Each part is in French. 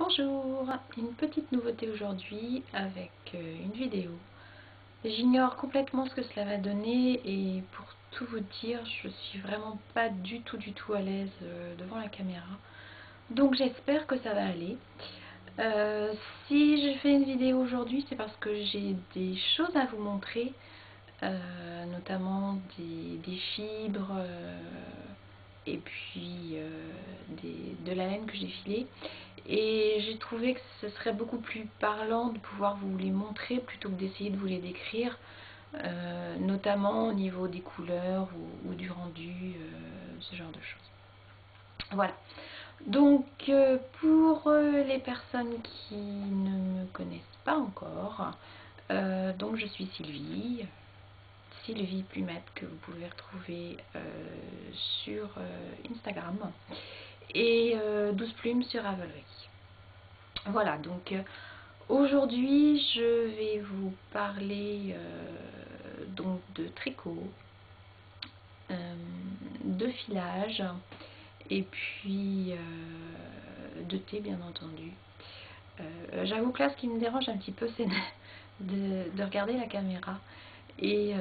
Bonjour, une petite nouveauté aujourd'hui avec une vidéo. J'ignore complètement ce que cela va donner et pour tout vous dire, je suis vraiment pas du tout à l'aise devant la caméra. Donc j'espère que ça va aller. Si je fais une vidéo aujourd'hui, c'est parce que j'ai des choses à vous montrer, notamment des fibres et puis de la laine que j'ai filée. Et j'ai trouvé que ce serait beaucoup plus parlant de pouvoir vous les montrer plutôt que d'essayer de vous les décrire, notamment au niveau des couleurs ou du rendu, ce genre de choses. Voilà. Donc pour les personnes qui ne me connaissent pas encore, donc je suis Sylvie Plumette, que vous pouvez retrouver sur Instagram, et 12 plumes sur Ravelry. Voilà, donc aujourd'hui je vais vous parler donc de tricot, de filage et puis de thé bien entendu. J'avoue que là ce qui me dérange un petit peu c'est de regarder la caméra et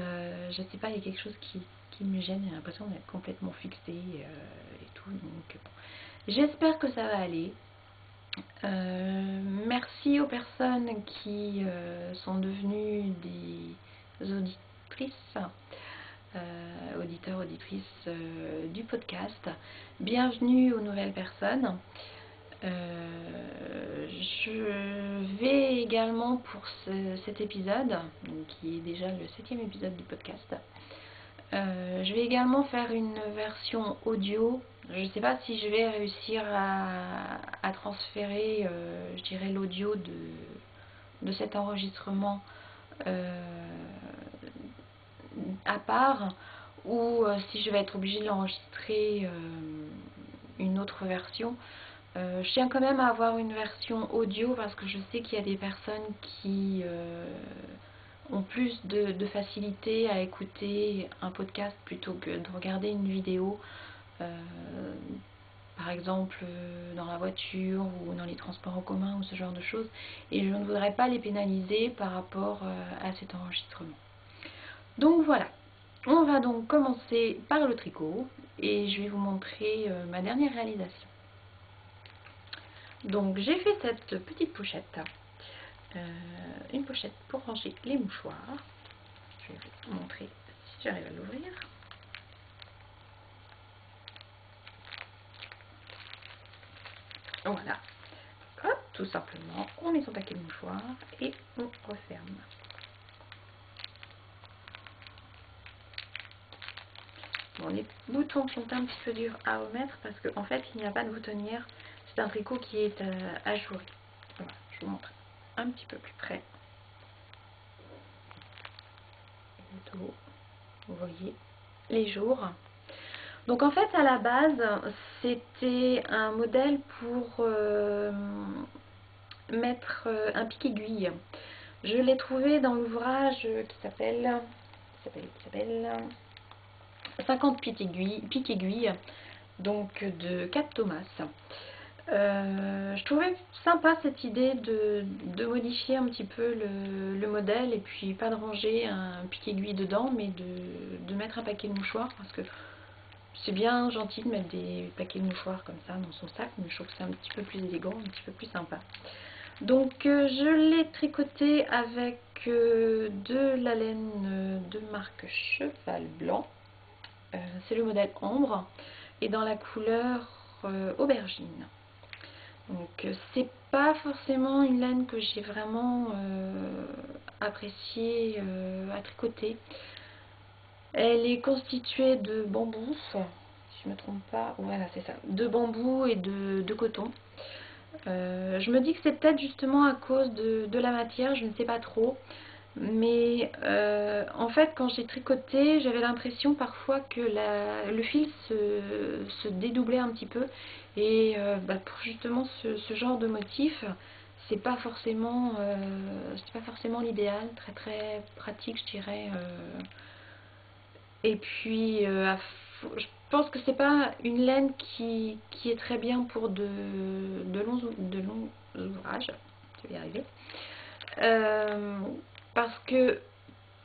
je sais pas, il y a quelque chose qui me gêne, j'ai l'impression d'être complètement fixée et tout, donc bon. J'espère que ça va aller. Merci aux personnes qui sont devenues des auditrices, auditeurs, auditrices du podcast. Bienvenue aux nouvelles personnes. Je vais également pour cet épisode, qui est déjà le 7e épisode du podcast, je vais également faire une version audio. Je ne sais pas si je vais réussir à transférer, je dirais, l'audio de cet enregistrement à part, ou si je vais être obligée de l'enregistrer une autre version. Je tiens quand même à avoir une version audio parce que je sais qu'il y a des personnes qui ont plus de facilité à écouter un podcast plutôt que de regarder une vidéo, par exemple dans la voiture ou dans les transports en commun ou ce genre de choses, et je ne voudrais pas les pénaliser par rapport à cet enregistrement. Donc voilà, on va donc commencer par le tricot et je vais vous montrer ma dernière réalisation. Donc j'ai fait cette petite pochette, une pochette pour ranger les mouchoirs. Je vais vous montrer si j'arrive à l'ouvrir. Voilà, hop, tout simplement, on met son paquet de mouchoirs et on referme. Bon, les boutons sont un petit peu durs à remettre parce qu'en fait il n'y a pas de boutonnière, c'est un tricot qui est ajouré. Voilà, je vous montre un petit peu plus près. Vous voyez les jours. Donc en fait à la base c'était un modèle pour mettre un pic aiguille. Je l'ai trouvé dans l'ouvrage qui s'appelle 50 pics aiguilles, donc de Kat Thomas. Je trouvais sympa cette idée de modifier un petit peu le modèle et puis pas de ranger un pic aiguille dedans, mais de mettre un paquet de mouchoirs, parce que c'est bien gentil de mettre des paquets de mouchoirs comme ça dans son sac, mais je trouve que c'est un petit peu plus élégant, un petit peu plus sympa. Donc je l'ai tricoté avec de la laine de marque Cheval Blanc. C'est le modèle Ambre et dans la couleur aubergine. Donc c'est pas forcément une laine que j'ai vraiment appréciée à tricoter. Elle est constituée de bambou, si je me trompe pas, voilà c'est ça, de bambou et de coton. Je me dis que c'est peut-être justement à cause de la matière, je ne sais pas trop. Mais en fait quand j'ai tricoté, j'avais l'impression parfois que le fil se dédoublait un petit peu. Et pour justement ce genre de motif, c'est pas forcément l'idéal, très pratique je dirais. Et puis je pense que c'est pas une laine qui est très bien pour de longs ouvrages. Je vais y arriver. Parce que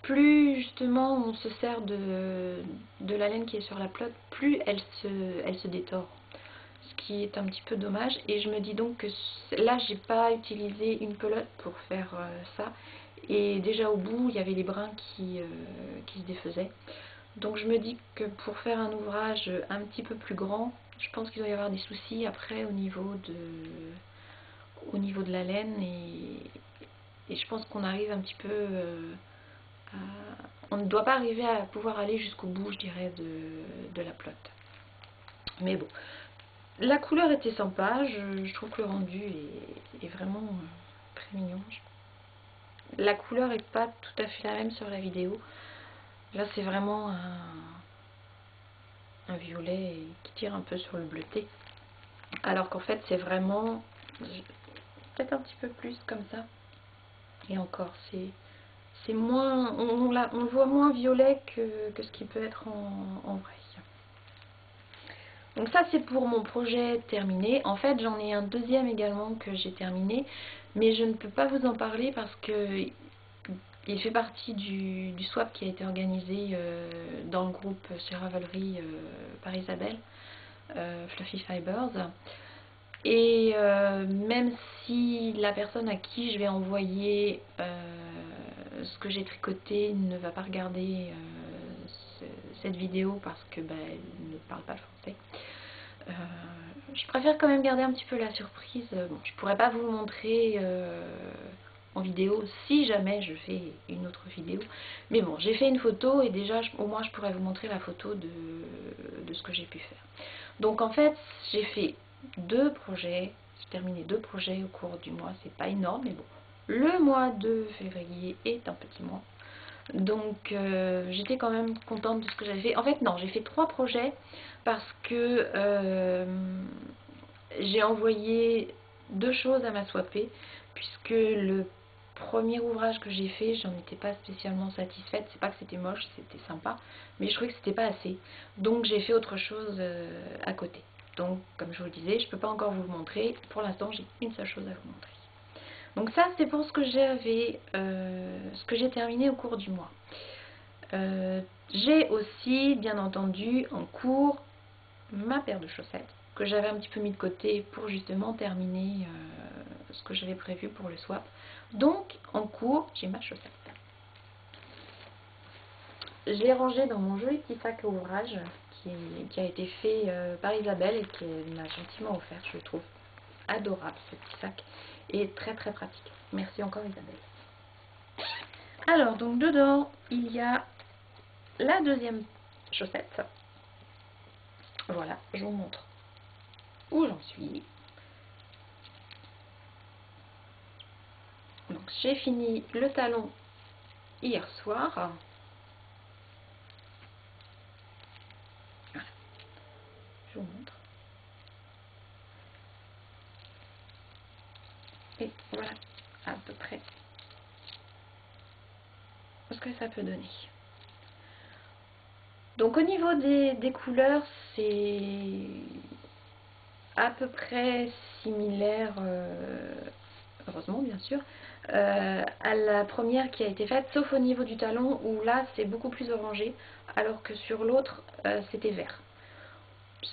plus justement on se sert de la laine qui est sur la pelote, plus elle se détord. Ce qui est un petit peu dommage. Et je me dis donc que là, j'ai pas utilisé une pelote pour faire ça. Et déjà au bout, il y avait les brins qui se défaisaient. Donc je me dis que pour faire un ouvrage un petit peu plus grand, je pense qu'il doit y avoir des soucis après au niveau de la laine. Et je pense qu'on arrive un petit peu à... On ne doit pas arriver à pouvoir aller jusqu'au bout, je dirais, de la pelote. Mais bon, la couleur était sympa, je trouve que le rendu est vraiment très mignon. La couleur est pas tout à fait la même sur la vidéo. Là c'est vraiment un violet qui tire un peu sur le bleuté. Alors qu'en fait c'est vraiment peut-être un petit peu plus comme ça. Et encore c'est moins, on le voit moins violet que ce qui peut être en vrai. Donc ça c'est pour mon projet terminé. En fait j'en ai un deuxième également que j'ai terminé, mais je ne peux pas vous en parler parce que il fait partie du swap qui a été organisé dans le groupe chez Ravelry par Isabelle, Fluffy Fibers. Et même si la personne à qui je vais envoyer ce que j'ai tricoté ne va pas regarder cette vidéo parce que elle ne parle pas le français, je préfère quand même garder un petit peu la surprise. Bon, je pourrais pas vous le montrer en vidéo si jamais je fais une autre vidéo, mais bon, j'ai fait une photo et déjà au moins je pourrais vous montrer la photo de ce que j'ai pu faire. Donc en fait j'ai fait deux projets, j'ai terminé deux projets au cours du mois, c'est pas énorme mais bon, le mois de février est un petit mois. Donc j'étais quand même contente de ce que j'avais fait. En fait non, j'ai fait trois projets parce que j'ai envoyé deux choses à ma swappée, puisque le premier ouvrage que j'ai fait, j'en étais pas spécialement satisfaite. C'est pas que c'était moche, c'était sympa, mais je trouvais que c'était pas assez. Donc j'ai fait autre chose à côté. Donc comme je vous le disais, je peux pas encore vous le montrer. Pour l'instant, j'ai une seule chose à vous montrer. Donc ça, c'est pour ce que j'avais, ce que j'ai terminé au cours du mois. J'ai aussi, bien entendu, en cours, ma paire de chaussettes que j'avais un petit peu mis de côté pour justement terminer ce que j'avais prévu pour le swap. Donc, en cours, j'ai ma chaussette. Je l'ai rangée dans mon joli petit sac à ouvrage qui a été fait par Isabelle et qu'elle m'a gentiment offert. Je le trouve adorable ce petit sac et très très pratique. Merci encore Isabelle. Alors donc dedans il y a la deuxième chaussette. Voilà, je vous montre où j'en suis. Donc j'ai fini le talon hier soir. Voilà, je vous montre. Et voilà à peu près ce que ça peut donner. Donc au niveau des couleurs, c'est à peu près similaire, heureusement bien sûr, à la première qui a été faite, sauf au niveau du talon où là c'est beaucoup plus orangé, alors que sur l'autre c'était vert.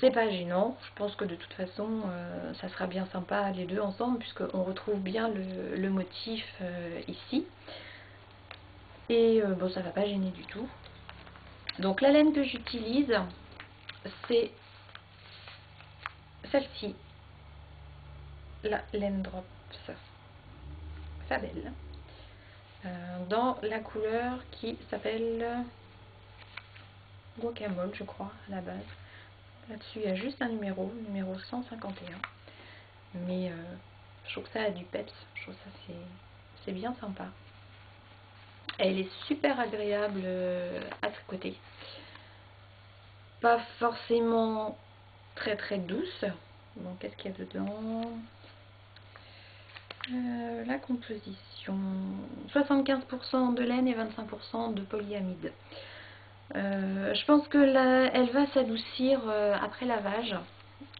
C'est pas gênant, je pense que de toute façon ça sera bien sympa les deux ensemble puisqu'on retrouve bien le motif ici. Et bon, ça va pas gêner du tout. Donc la laine que j'utilise, c'est celle-ci, la laine Drops Fabel, dans la couleur qui s'appelle Guacamole, je crois, à la base. Là-dessus, il y a juste un numéro 151. Mais je trouve que ça a du peps, je trouve ça c'est bien sympa. Elle est super agréable à tricoter. Pas forcément très très douce. Bon, qu'est-ce qu'il y a dedans? La composition, 75% de laine et 25% de polyamide. Je pense que elle va s'adoucir après lavage,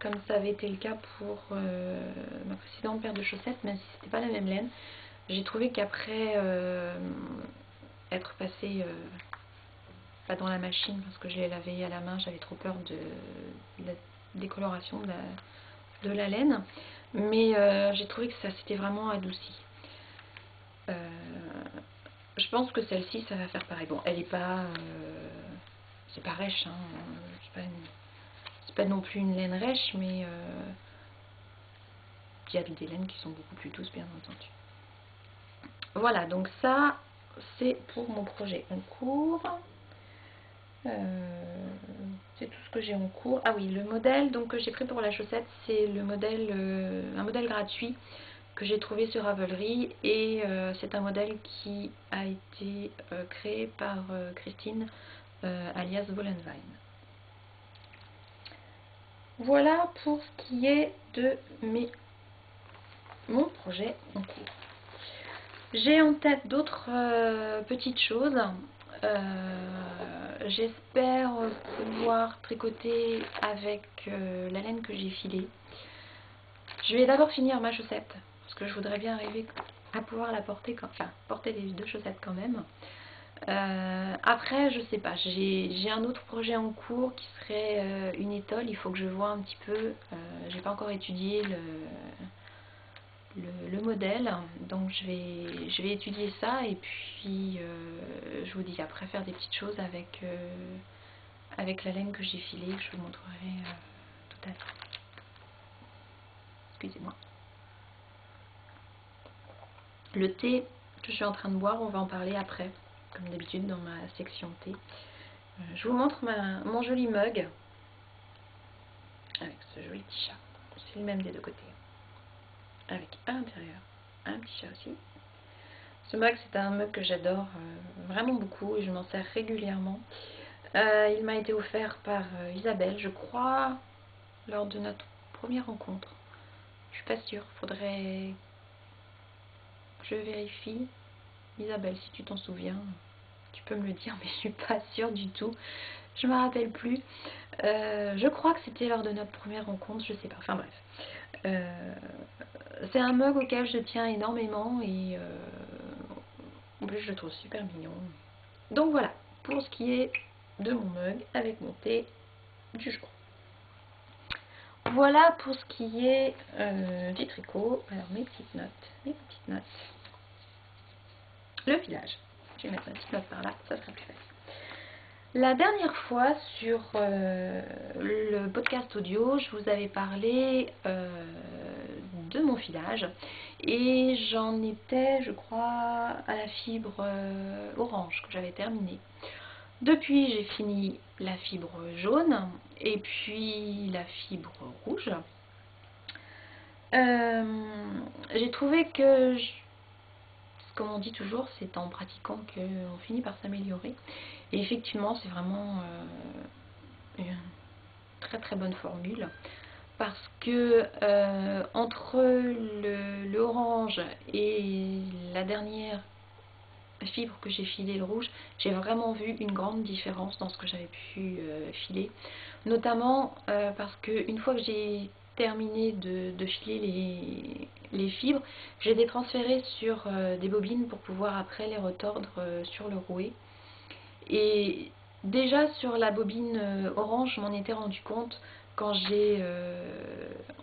comme ça avait été le cas pour ma précédente paire de chaussettes, même si c'était pas la même laine. J'ai trouvé qu'après être passé pas dans la machine parce que je l'ai lavé à la main, j'avais trop peur de la décoloration de la laine, mais j'ai trouvé que ça s'était vraiment adouci. Je pense que celle-ci ça va faire pareil. Bon, elle est pas c'est pas rêche, hein. C'est pas non plus une laine rêche, mais il y a des laines qui sont beaucoup plus douces, bien entendu. Voilà, donc ça c'est pour mon projet en cours. C'est tout ce que j'ai en cours. Ah oui, le modèle donc, que j'ai pris pour la chaussette, c'est le modèle, un modèle gratuit que j'ai trouvé sur Ravelry, et c'est un modèle qui a été créé par Christine alias Volenvine. Voilà pour ce qui est de mon projet en cours. J'ai en tête d'autres petites choses. J'espère pouvoir tricoter avec la laine que j'ai filée. Je vais d'abord finir ma chaussette parce que je voudrais bien arriver à pouvoir la porter, enfin porter les deux chaussettes quand même. Après, je sais pas, j'ai un autre projet en cours qui serait une étole. Il faut que je vois un petit peu. J'ai pas encore étudié le modèle, donc je vais étudier ça, et puis je vous dis après faire des petites choses avec la laine que j'ai filée, que je vous montrerai tout à l'heure. Excusez-moi. Le thé que je suis en train de boire, on va en parler après, comme d'habitude dans ma section thé. Je vous montre mon joli mug avec ce joli petit chat. C'est le même des deux côtés, avec à l'intérieur un petit chat aussi. Ce mug, c'est un mug que j'adore vraiment beaucoup et je m'en sers régulièrement. Il m'a été offert par Isabelle, je crois, lors de notre première rencontre. Je suis pas sûre, faudrait que je vérifie. Isabelle, si tu t'en souviens, tu peux me le dire, mais je suis pas sûre du tout. Je me rappelle plus. Je crois que c'était lors de notre première rencontre, je sais pas. Enfin bref. C'est un mug auquel je tiens énormément et en plus je le trouve super mignon. Donc voilà, pour ce qui est de mon mug avec mon thé du jour. Voilà pour ce qui est du tricot. Alors mes petites notes. Le filage. Je vais mettre ma petite note par là, ça sera plus facile. La dernière fois sur le podcast audio, je vous avais parlé de mon filage et j'en étais, je crois, à la fibre orange que j'avais terminée. Depuis, j'ai fini la fibre jaune et puis la fibre rouge. J'ai trouvé que, comme on dit toujours, c'est en pratiquant qu'on finit par s'améliorer. Et effectivement, c'est vraiment une très très bonne formule. Parce que entre le orange et la dernière fibre que j'ai filé, le rouge, j'ai vraiment vu une grande différence dans ce que j'avais pu filer. Notamment parce que une fois que j'ai terminé de filer les fibres, je les ai transférées sur des bobines pour pouvoir après les retordre sur le rouet. Et déjà sur la bobine orange, je m'en étais rendu compte quand j'ai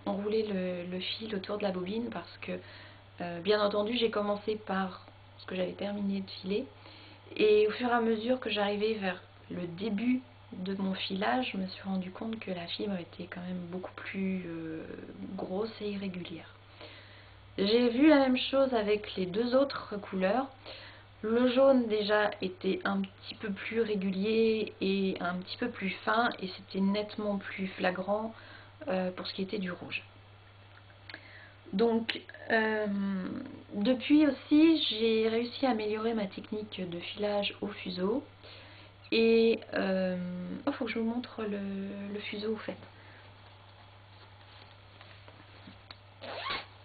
enroulé le fil autour de la bobine, parce que bien entendu j'ai commencé par ce que j'avais terminé de filer, et au fur et à mesure que j'arrivais vers le début de mon filage, je me suis rendu compte que la fibre était quand même beaucoup plus grosse et irrégulière. J'ai vu la même chose avec les deux autres couleurs. Le jaune déjà était un petit peu plus régulier et un petit peu plus fin, et c'était nettement plus flagrant pour ce qui était du rouge. Donc depuis aussi, j'ai réussi à améliorer ma technique de filage au fuseau. Et il faut que je vous montre le fuseau au fait.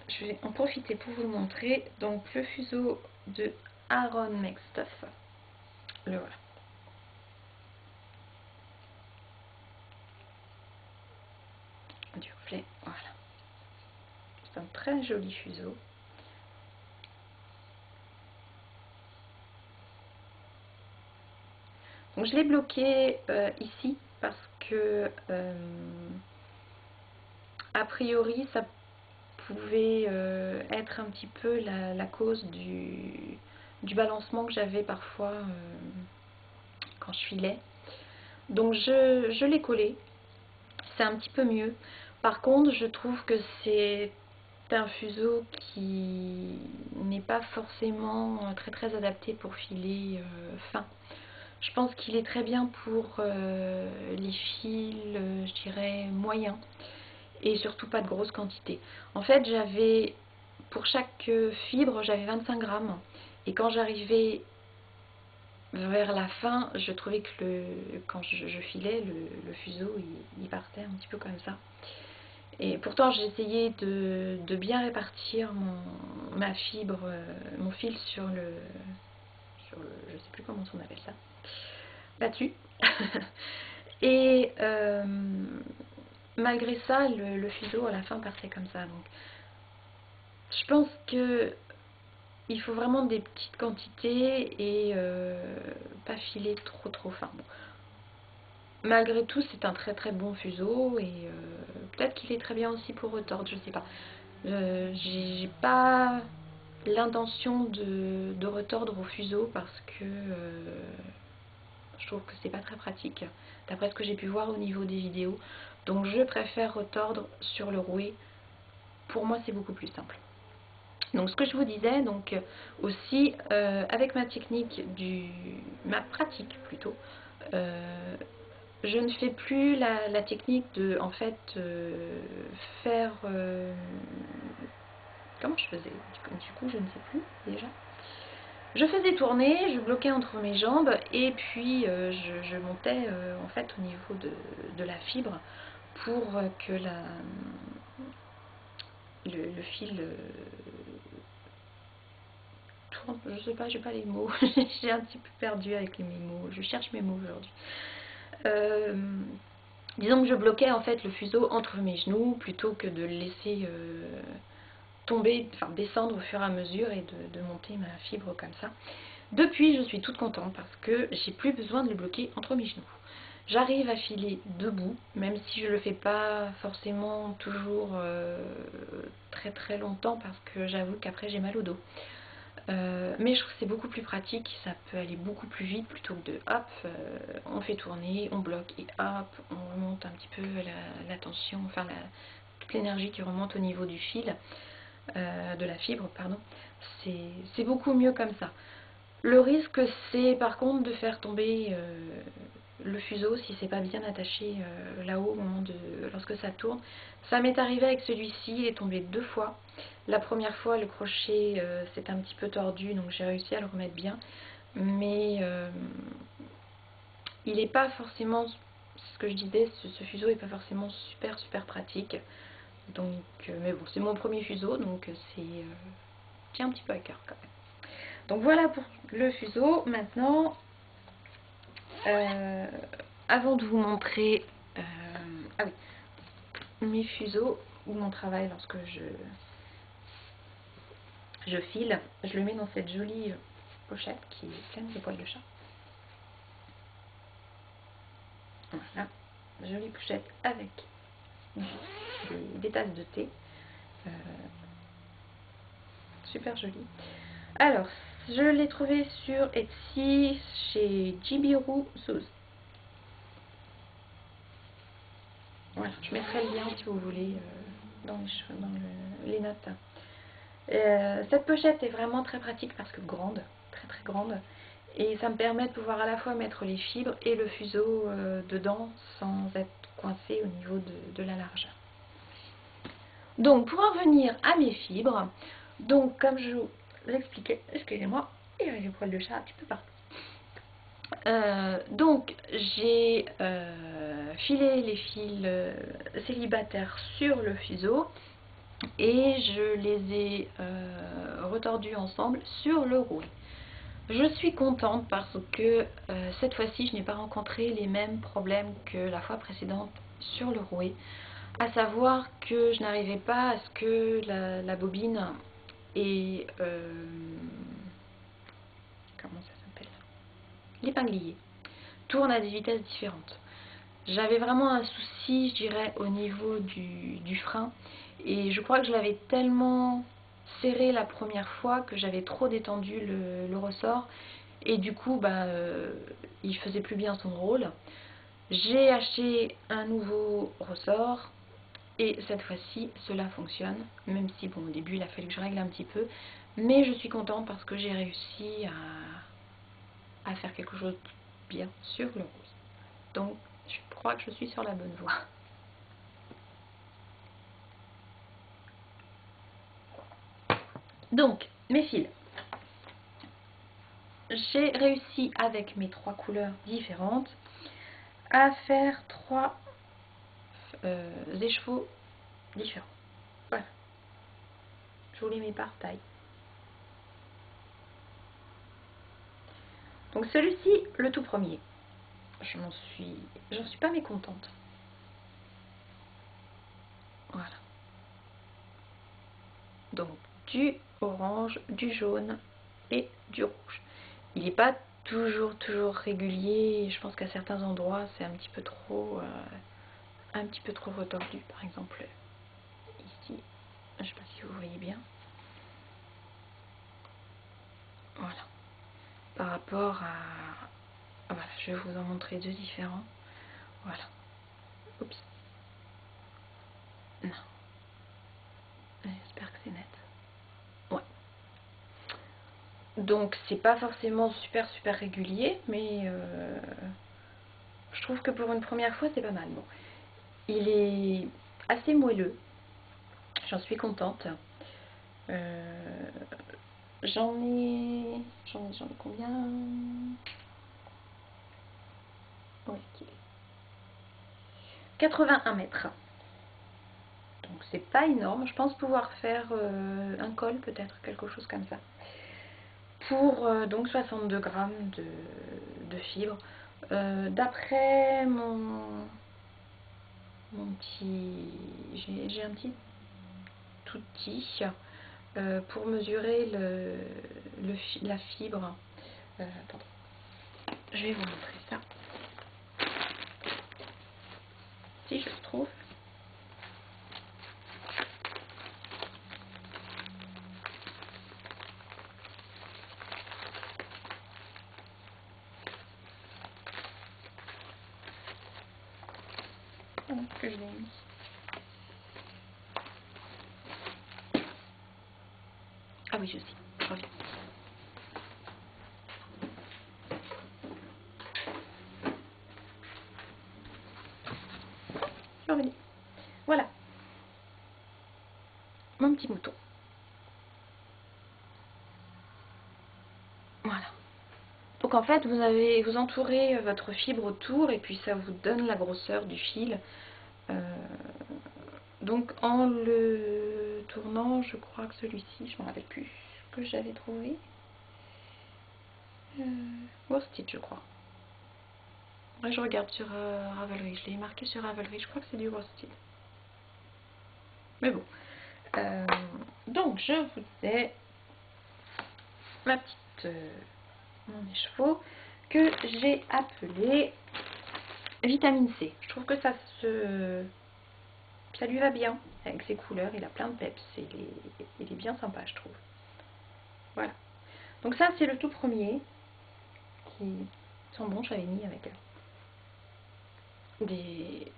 Je vais en profiter pour vous le montrer. Donc le fuseau de Aran Make Stuff. Le voilà. du reflet. Voilà. C'est un très joli fuseau. Donc je l'ai bloqué ici parce que a priori ça pouvait être un petit peu la cause du balancement que j'avais parfois quand je filais. Donc je l'ai collé, c'est un petit peu mieux. Par contre, je trouve que c'est un fuseau qui n'est pas forcément très adapté pour filer fin. Je pense qu'il est très bien pour les fils, je dirais, moyens, et surtout pas de grosse quantité. En fait, j'avais, pour chaque fibre, j'avais 25 grammes, et quand j'arrivais vers la fin, je trouvais que quand je filais, le fuseau, il partait un petit peu comme ça. Et pourtant, j'ai essayé de bien répartir ma fibre, mon fil sur le, je sais plus comment on appelle ça, là-dessus. Et malgré ça, le fuseau à la fin partait comme ça. Donc, je pense que il faut vraiment des petites quantités et pas filer trop fin. Bon. Malgré tout, c'est un très bon fuseau et peut-être qu'il est très bien aussi pour retordre, je sais pas. J'ai pas l'intention de retordre au fuseau parce que je trouve que c'est pas très pratique d'après ce que j'ai pu voir au niveau des vidéos. Donc je préfère retordre sur le rouet. Pour moi, c'est beaucoup plus simple. Donc ce que je vous disais, donc aussi avec ma technique ma pratique plutôt, je ne fais plus la technique de en fait faire comment je faisais du coup je ne sais plus déjà. Je faisais tourner, je bloquais entre mes jambes et puis je montais en fait au niveau de la fibre pour que le fil tourne. Je sais pas, j'ai pas les mots. J'ai un petit peu perdu avec mes mots. Je cherche mes mots aujourd'hui. Disons que je bloquais en fait le fuseau entre mes genoux plutôt que de le laisser tomber, enfin descendre au fur et à mesure et de monter ma fibre comme ça. Depuis, je suis toute contente parce que j'ai plus besoin de le bloquer entre mes genoux. J'arrive à filer debout, même si je le fais pas forcément toujours très longtemps parce que j'avoue qu'après j'ai mal au dos. Mais je trouve que c'est beaucoup plus pratique, ça peut aller beaucoup plus vite plutôt que de hop, on fait tourner, on bloque et hop, on remonte un petit peu la tension, enfin toute l'énergie qui remonte au niveau du fil, de la fibre, pardon. C'est beaucoup mieux comme ça. Le risque, c'est par contre de faire tomber le fuseau si c'est pas bien attaché là-haut au moment lorsque ça tourne. Ça m'est arrivé avec celui-ci, il est tombé 2 fois. La première fois, le crochet s'est un petit peu tordu, donc j'ai réussi à le remettre bien. Mais il n'est pas forcément, c'est ce que je disais, ce fuseau n'est pas forcément super pratique. Donc, mais bon, c'est mon premier fuseau, donc c'est tient un petit peu à cœur quand même. Donc voilà pour le fuseau. Maintenant, avant de vous montrer ah oui, mes fuseaux ou mon travail lorsque je file, je le mets dans cette jolie pochette qui est pleine de poils de chat. Voilà, jolie pochette avec des tasses de thé. Super jolie. Alors, je l'ai trouvé sur Etsy chez Jibiru Sauce. Voilà, je mettrai le lien si vous voulez dans les notes. Cette pochette est vraiment très pratique parce que grande, très grande. Et ça me permet de pouvoir à la fois mettre les fibres et le fuseau dedans sans être coincé au niveau de la largeur. Donc pour en revenir à mes fibres, donc comme je vous l'expliquais, excusez-moi, il y a les poils de chat un petit peu partout. Donc j'ai filé les fils célibataires sur le fuseau et je les ai retordus ensemble sur le rouet. Je suis contente parce que cette fois-ci je n'ai pas rencontré les mêmes problèmes que la fois précédente sur le rouet. À savoir que je n'arrivais pas à ce que la bobine et comment ça s'appelle, l'épinglier tourne à des vitesses différentes. J'avais vraiment un souci, je dirais, au niveau du frein, et je crois que je l'avais tellement serré la première fois que j'avais trop détendu le ressort, et du coup il faisait plus bien son rôle. J'ai acheté un nouveau ressort et cette fois-ci cela fonctionne, même si bon, au début il a fallu que je règle un petit peu, mais je suis contente parce que j'ai réussi à faire quelque chose de bien sur le rose. Donc je crois que je suis sur la bonne voie. Donc mes fils, j'ai réussi avec mes 3 couleurs différentes à faire 3 écheveaux différents. Voilà, je vous les mets par taille. Donc celui-ci, le tout premier, j'en suis pas mécontente. Voilà. Donc du orange, du jaune et du rouge. Il n'est pas toujours régulier. Je pense qu'à certains endroits c'est un petit peu trop retordu. Par exemple ici, je ne sais pas si vous voyez bien. Voilà. Par rapport à... Voilà, je vais vous en montrer deux différents. Voilà. Oups. Non. J'espère que c'est net. Ouais. Donc c'est pas forcément super régulier, mais je trouve que pour une première fois c'est pas mal. Bon. Il est assez moelleux. J'en suis contente. J'en ai combien? Où est-ce qu'il est? 81 mètres. Donc c'est pas énorme. Je pense pouvoir faire un col, peut-être, quelque chose comme ça. Pour donc 62 grammes de fibres. D'après mon petit... J'ai un petit outil pour mesurer la fibre. Attendez, je vais vous montrer ça. Si je le trouve. Où est-ce que je l'ai mis? Ah oui, je sais. Je reviens. Je reviens. Voilà. Mon petit mouton. Voilà. Donc en fait, vous entourez votre fibre autour et puis ça vous donne la grosseur du fil. Donc en le tournant, je crois que celui-ci, je ne me rappelle plus ce que j'avais trouvé. Worsted, je crois. Ouais, je regarde sur Ravelry, je l'ai marqué sur Ravelry, je crois que c'est du Worsted. Mais bon. Donc je vous ai ma petite mon écheveau que j'ai appelé Vitamine C. Je trouve que ça lui va bien avec ses couleurs. Il a plein de peps. Il est bien sympa, je trouve. Voilà. Donc ça, c'est le tout premier qui sent bon. J'avais mis avec des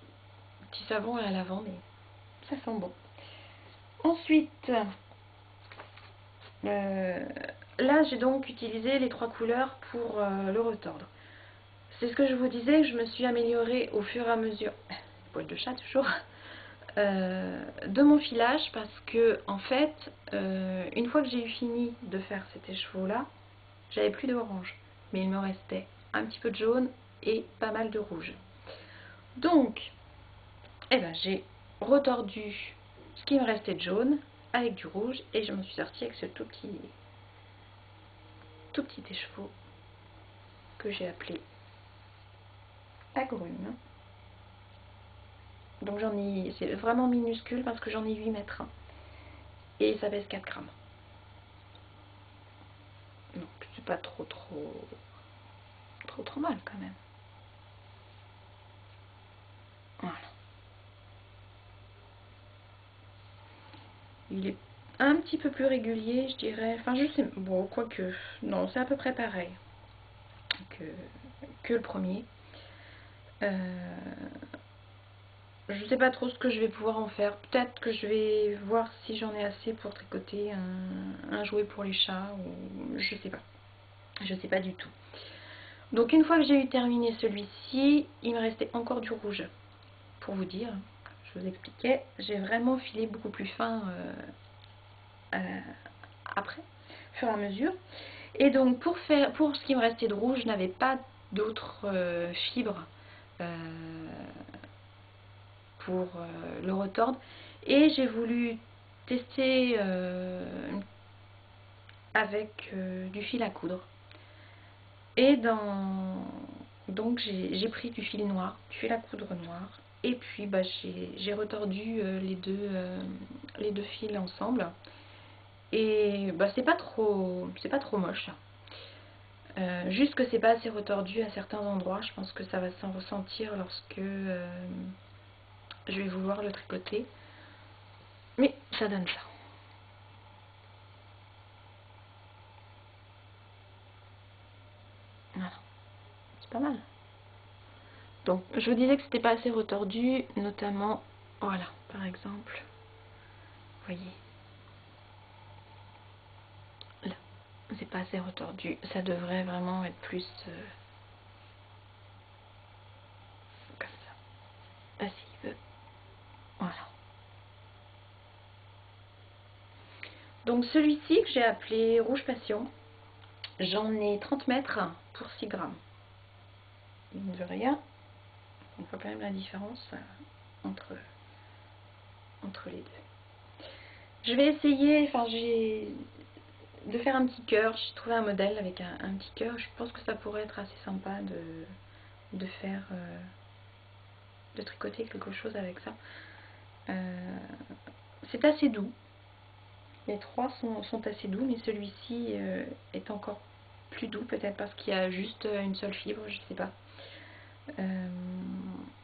petits savons à la lavande et ça sent bon. Ensuite, là, j'ai donc utilisé les 3 couleurs pour le retordre. C'est ce que je vous disais, je me suis améliorée au fur et à mesure, poil de chat toujours, de mon filage parce que en fait, une fois que j'ai eu fini de faire cet écheveau là, j'avais plus d'orange, mais il me restait un petit peu de jaune et pas mal de rouge. Donc, j'ai retordu ce qui me restait de jaune avec du rouge et je me suis sortie avec ce tout petit écheveau que j'ai appelé agrume. Donc j'en ai, c'est vraiment minuscule parce que j'en ai 8 mètres. Et ça pèse 4 grammes. Donc c'est pas trop mal quand même. Voilà. Il est un petit peu plus régulier, je dirais. Enfin, je sais. Bon, quoique. Non, c'est à peu près pareil que le premier. Je sais pas trop ce que je vais pouvoir en faire. Peut-être que je vais voir si j'en ai assez pour tricoter un jouet pour les chats. Ou je sais pas. Je sais pas du tout. Donc une fois que j'ai eu terminé celui-ci, il me restait encore du rouge. Pour vous dire, je vous expliquais, j'ai vraiment filé beaucoup plus fin après, au fur et à mesure. Et donc pour ce qui me restait de rouge, je n'avais pas d'autres fibres pour le retordre. Et j'ai voulu tester avec du fil à coudre. Et donc j'ai pris du fil noir, du fil à coudre noir. Et puis bah, j'ai retordu les deux fils ensemble. Et bah, c'est pas trop moche. Juste que c'est pas assez retordu à certains endroits. Je pense que ça va s'en ressentir lorsque je vais vouloir le tricoter. Mais ça donne ça. Voilà, c'est pas mal. Donc je vous disais que c'était pas assez retordu, notamment, voilà, par exemple, vous voyez, là, c'est pas assez retordu. Ça devrait vraiment être plus comme ça. Ah, s'il veut. Voilà. Donc celui-ci que j'ai appelé Rouge Passion, j'en ai 30 mètres pour 6 grammes. Mine de rien, on voit quand même la différence entre les deux. Je vais essayer, enfin de faire un petit cœur. J'ai trouvé un modèle avec un petit cœur. Je pense que ça pourrait être assez sympa de faire, de tricoter quelque chose avec ça. C'est assez doux. Les trois sont assez doux, mais celui-ci est encore plus doux, peut-être parce qu'il y a juste une seule fibre, je sais pas.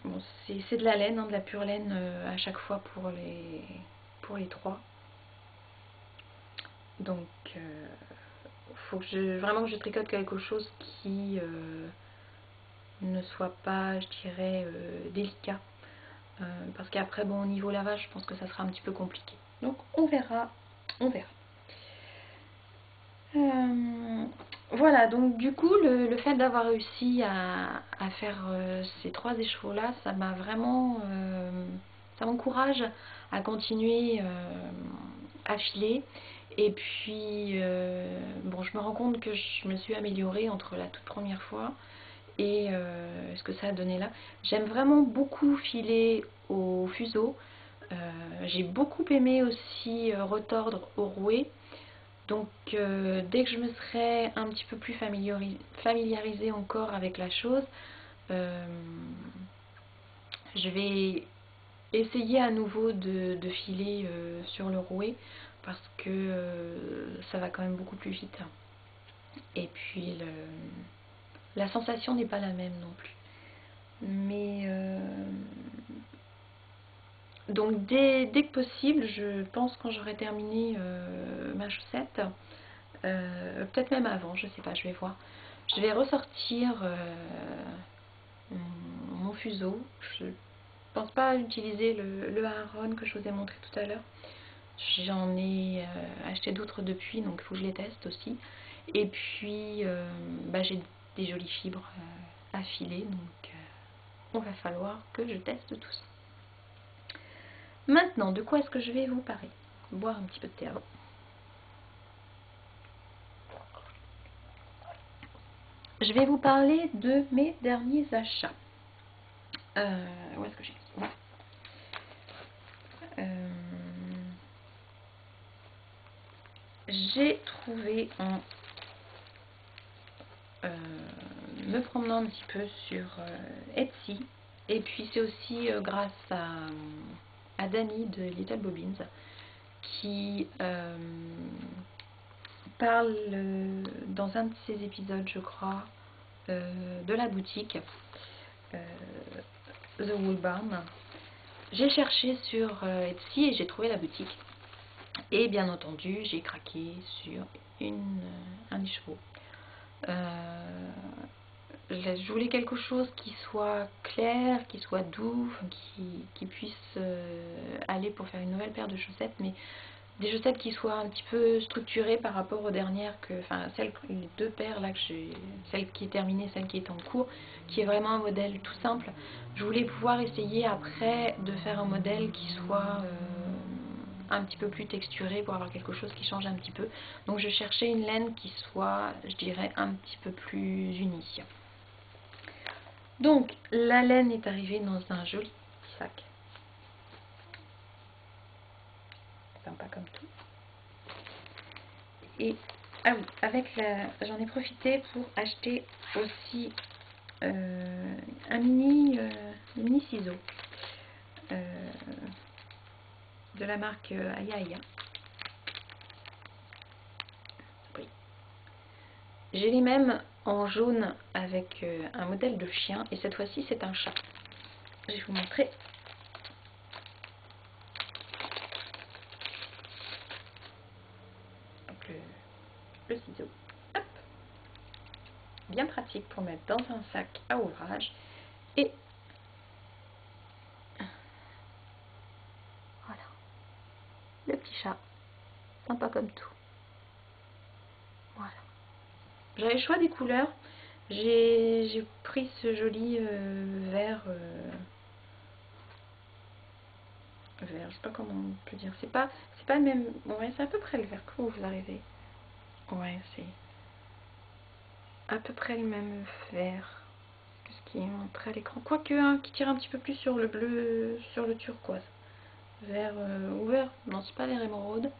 Bon, c'est de la laine, hein, de la pure laine à chaque fois pour les trois. Donc faut que vraiment que je tricote quelque chose qui ne soit pas, je dirais, délicat. Parce qu'après, bon, au niveau lavage, je pense que ça sera un petit peu compliqué. Donc on verra, on verra. Voilà, donc du coup, le fait d'avoir réussi à faire ces trois écheveaux là, ça m'a vraiment, ça m'encourage à continuer à filer. Et puis, bon, je me rends compte que je me suis améliorée entre la toute première fois et ce que ça a donné là. J'aime vraiment beaucoup filer au fuseau. J'ai beaucoup aimé aussi retordre au rouet. Donc dès que je me serai un petit peu plus familiarisée encore avec la chose, je vais essayer à nouveau de filer sur le rouet parce que ça va quand même beaucoup plus vite. Et puis la sensation n'est pas la même non plus. Mais donc dès que possible, je pense quand j'aurai terminé ma chaussette, peut-être même avant, je sais pas, je vais voir. Je vais ressortir mon fuseau. Je pense pas utiliser le Aran que je vous ai montré tout à l'heure. J'en ai acheté d'autres depuis, donc il faut que je les teste aussi. Et puis bah, j'ai des jolies fibres à filer, donc on va falloir que je teste tout ça. Maintenant, de quoi est-ce que je vais vous parler? Boire un petit peu de thé avant. Je vais vous parler de mes derniers achats. Où est-ce que j'ai mis? Voilà. J'ai trouvé en me promenant un petit peu sur Etsy Et puis c'est aussi grâce à Dani de Little Bobbins qui parle dans un de ses épisodes, je crois, de la boutique The Wool Barn. J'ai cherché sur Etsy et j'ai trouvé la boutique. Et bien entendu, j'ai craqué sur un écheveau. Je voulais quelque chose qui soit clair, qui soit doux, qui puisse aller pour faire une nouvelle paire de chaussettes, mais des chaussettes qui soient un petit peu structurées par rapport aux dernières, enfin les deux paires là que j'ai, celle qui est terminée, celle qui est en cours, qui est vraiment un modèle tout simple. Je voulais pouvoir essayer après de faire un modèle qui soit un petit peu plus texturé pour avoir quelque chose qui change un petit peu. Donc je cherchais une laine qui soit, je dirais, un petit peu plus unie. Donc la laine est arrivée dans un joli sac. Enfin, pas comme tout. Et ah oui, j'en ai profité pour acheter aussi un mini ciseau de la marque Aya Aya. Oui. J'ai les mêmes en jaune avec un modèle de chien et cette fois-ci c'est un chat. Je vais vous montrer. Donc le ciseau. Hop. Bien pratique pour mettre dans un sac à ouvrage. Et voilà, le petit chat, sympa comme tout. Voilà. J'avais le choix des couleurs. J'ai pris ce joli vert, vert, je sais pas comment on peut dire. C'est pas le même. Ouais, c'est à peu près le vert. Comment vous arrivez? Ouais, c'est à peu près le même vert que ce qui est montré à l'écran. Quoique qui tire un petit peu plus sur le bleu, sur le turquoise. Vert ou vert. Non, c'est pas vert émeraude.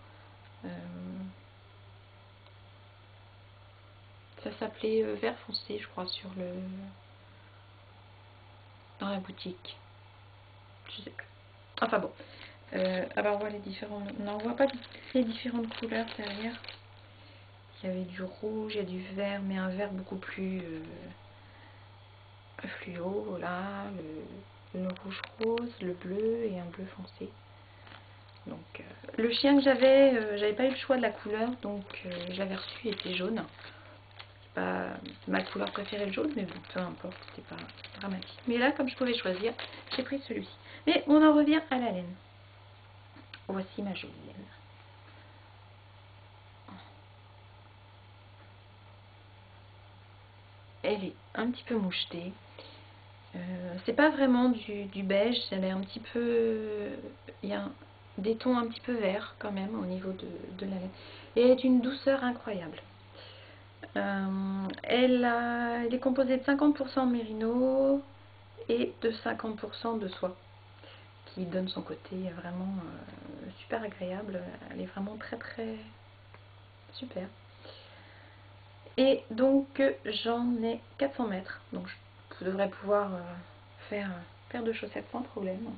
Ça s'appelait vert foncé, je crois, dans la boutique. Je sais plus. Enfin bon. Alors on voit les différents. Non, on voit pas les différentes couleurs derrière. Il y avait du rouge et du vert, mais un vert beaucoup plus fluo. Là, le rouge rose, le bleu et un bleu foncé. Donc le chien que j'avais pas eu le choix de la couleur, donc je l'avais reçu, il était jaune. C'est pas ma couleur préférée le jaune, mais bon, peu importe, c'était pas dramatique. Mais là, comme je pouvais choisir, j'ai pris celui-ci. Mais on en revient à la laine. Voici ma jolie laine. Elle est un petit peu mouchetée. C'est pas vraiment du beige, elle est un petit peu. Il y a des tons un petit peu verts quand même au niveau de la laine. Et elle est d'une douceur incroyable. Elle est composée de 50% mérino et de 50% de soie, qui donne son côté vraiment super agréable. Elle est vraiment très très super. Et donc j'en ai 400 mètres, donc je devrais pouvoir faire une paire de chaussettes sans problème.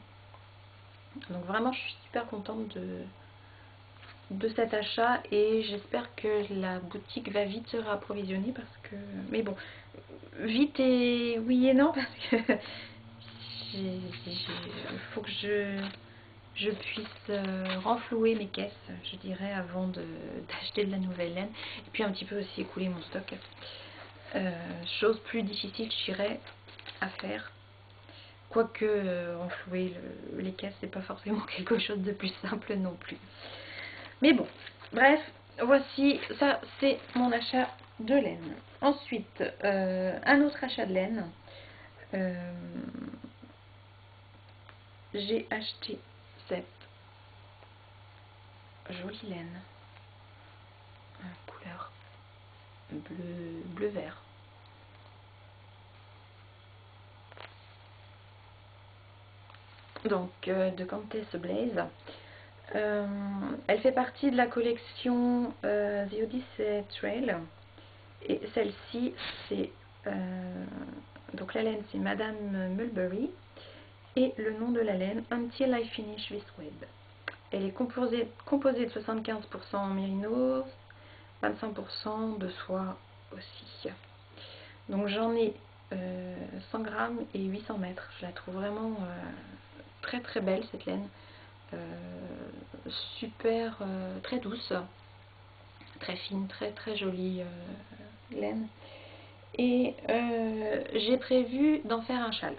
Donc vraiment je suis super contente de cet achat et j'espère que la boutique va vite se réapprovisionner parce que... Mais bon, vite et oui et non parce que il faut que je puisse renflouer mes caisses, je dirais, avant d'acheter de la nouvelle laine. Et puis un petit peu aussi écouler mon stock. Chose plus difficile, je dirais, à faire. Quoique renflouer les caisses, c'est pas forcément quelque chose de plus simple non plus. Mais bon, bref, voici, ça c'est mon achat de laine. Ensuite, un autre achat de laine. J'ai acheté cette jolie laine, couleur bleu-vert. Donc de Countess Blaze. Elle fait partie de la collection The Odyssey Trail. Et celle-ci, c'est donc la laine, c'est Madame Mulberry. Et le nom de la laine, Until I Finish This Web. Elle est composée de 75% mérino, 25% de soie aussi. Donc j'en ai 100 grammes et 800 mètres. Je la trouve vraiment très très belle cette laine. Super, très douce, très fine, très très jolie laine. Et j'ai prévu d'en faire un châle.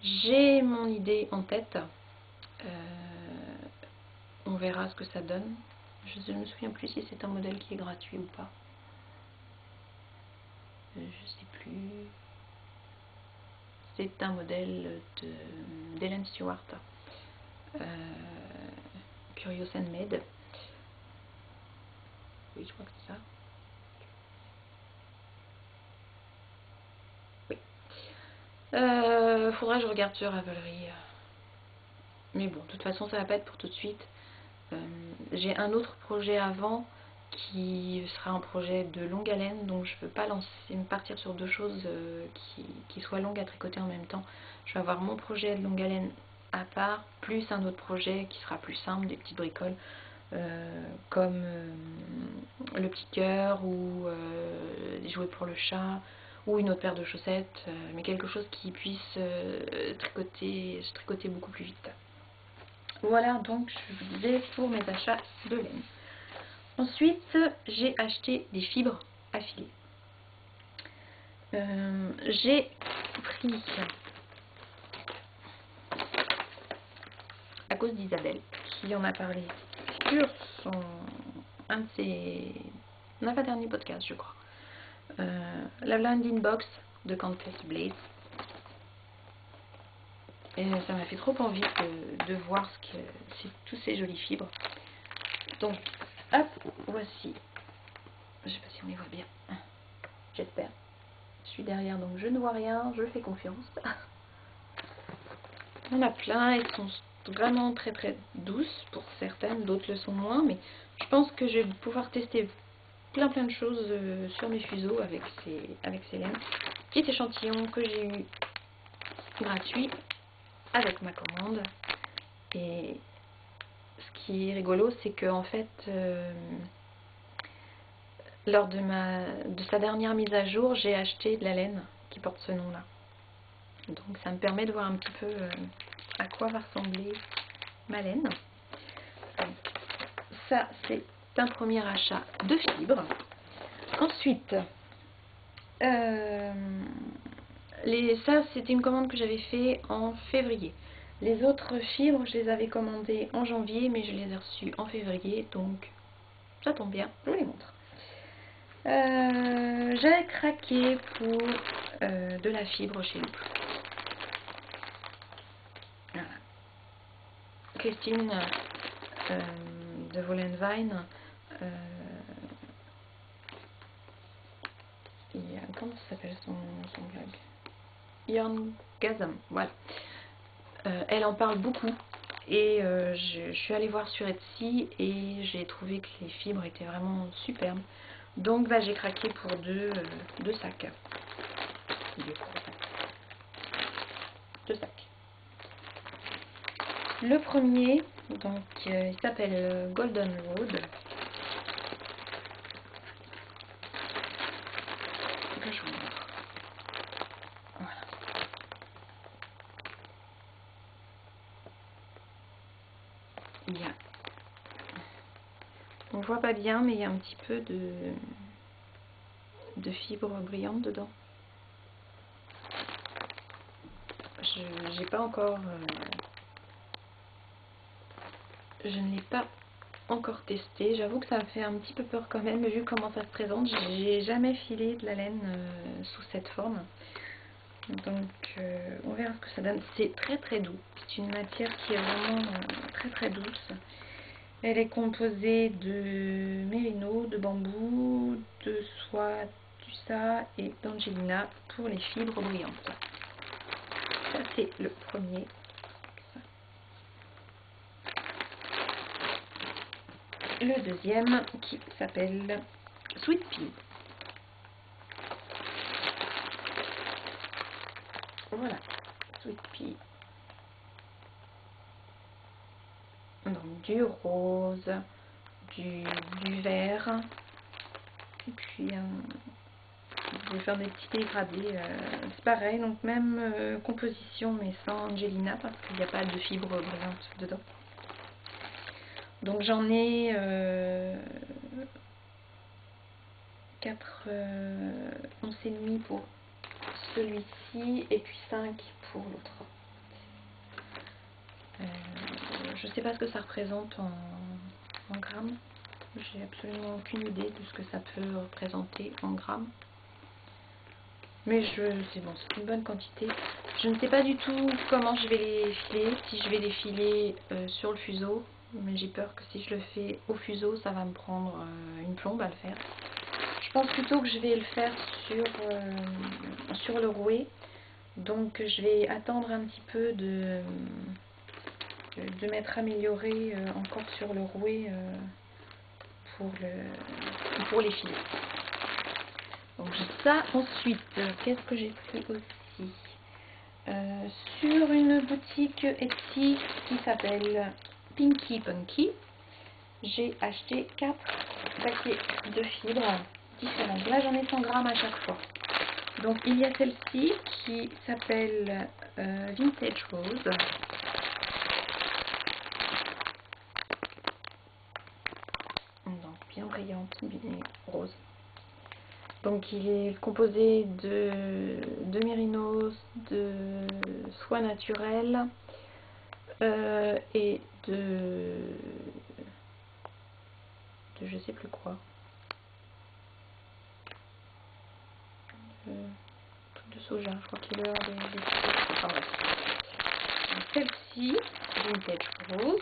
J'ai mon idée en tête. On verra ce que ça donne. Je ne me souviens plus si c'est un modèle qui est gratuit ou pas. Je sais plus. C'est un modèle d'Helen Stewart. Curious and Made. Oui, je crois que c'est ça. Oui. Faudra que je regarde sur Ravelry. Mais bon, de toute façon, ça va pas être pour tout de suite. J'ai un autre projet avant qui sera un projet de longue haleine, donc je ne veux pas partir sur deux choses qui soient longues à tricoter en même temps. Je vais avoir mon projet de longue haleine à part, plus un autre projet qui sera plus simple, des petites bricoles comme le petit cœur ou des jouets pour le chat ou une autre paire de chaussettes, mais quelque chose qui puisse se tricoter beaucoup plus vite. Voilà donc je vais pour mes achats de laine. Ensuite, j'ai acheté des fibres à filer. J'ai pris, à cause d'Isabelle, qui en a parlé sur un de ses dernier podcast, je crois, la Landing Box de Countless Blades. Et ça m'a fait trop envie de voir tous ces jolies fibres. Donc, hop, voici. Je sais pas si on les voit bien. J'espère. Je suis derrière, donc je ne vois rien. Je fais confiance. Il y en a plein. Elles sont vraiment très très douces pour certaines. D'autres le sont moins. Mais je pense que je vais pouvoir tester plein de choses sur mes fuseaux avec ces laines. Petit échantillon que j'ai eu gratuit avec ma commande. Et ce qui est rigolo, c'est que en fait, lors de sa dernière mise à jour, j'ai acheté de la laine qui porte ce nom-là. Donc ça me permet de voir un petit peu à quoi va ressembler ma laine. Donc, ça, c'est un premier achat de fibres. Ensuite, ça, c'était une commande que j'avais fait en février. Les autres fibres, je les avais commandées en janvier, mais je les ai reçues en février, donc ça tombe bien, je vous les montre. J'avais craqué pour de la fibre chez nous. Voilà. Christine de Volenvine, comment ça s'appelle son blog? Yarngasm, voilà. Elle en parle beaucoup et je suis allée voir sur Etsy et j'ai trouvé que les fibres étaient vraiment superbes. Donc bah, j'ai craqué pour deux sacs. Deux sacs. Le premier, donc il s'appelle Golden Road. Là, je vous montre. Voilà. Il y a, on voit pas bien, mais il y a un petit peu de fibres brillantes dedans. J'ai pas encore, je ne l'ai pas encore testé. J'avoue que ça me fait un petit peu peur quand même, vu comment ça se présente. J'ai jamais filé de la laine sous cette forme. Donc on verra ce que ça donne. C'est très très doux. C'est une matière qui est vraiment très très douce. Elle est composée de mérino, de bambou, de soie, tussa et d'angelina pour les fibres brillantes. Ça c'est le premier. Le deuxième qui s'appelle Sweet Pea. Voilà, Sweet Pea. Donc du rose, du vert, et puis je vais faire des petits dégradés. C'est pareil, donc même composition mais sans Angelina parce qu'il n'y a pas de fibres brillantes dedans. Donc j'en ai 4 onces et demi pour celui-ci et puis 5 pour l'autre. Je sais pas ce que ça représente en grammes. J'ai absolument aucune idée de ce que ça peut représenter en grammes. Mais c'est bon, c'est une bonne quantité. Je ne sais pas du tout comment je vais les filer, si je vais les filer sur le fuseau. Mais j'ai peur que si je le fais au fuseau, ça va me prendre une plombe à le faire. Je pense plutôt que je vais le faire sur le rouet. Donc je vais attendre un petit peu de m'être améliorée encore sur le rouet pour les filets. Donc j'ai ça. Ensuite, qu'est-ce que j'ai pris aussi sur une boutique Etsy qui s'appelle Pinky Punky, j'ai acheté 4 paquets de fibres différentes. Là j'en ai 100 grammes à chaque fois. Donc il y a celle-ci qui s'appelle Vintage Rose. Donc bien brillante, bien rose. Donc il est composé de mérinos, de soie naturelle et de je sais plus quoi. De soja, je crois qu'il y a des enfin, bref. Celle-ci, Vintage Rose.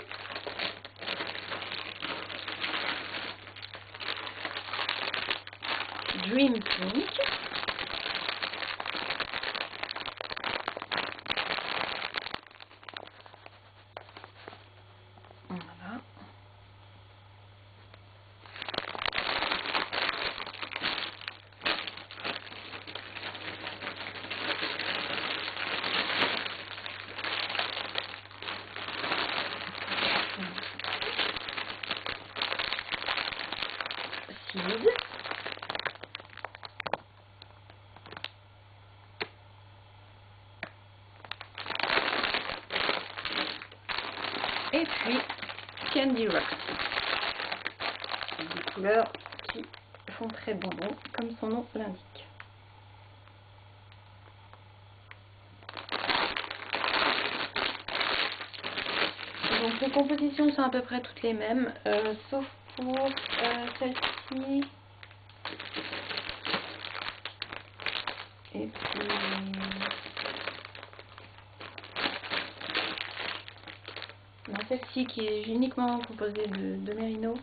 Dream Pink. Voilà. Seed. Et puis Candy Rocks. Des couleurs qui font très bonbon, comme son nom l'indique. Donc les compositions sont à peu près toutes les mêmes, sauf pour celle-ci. Et puis celle-ci qui est uniquement composée de mérino.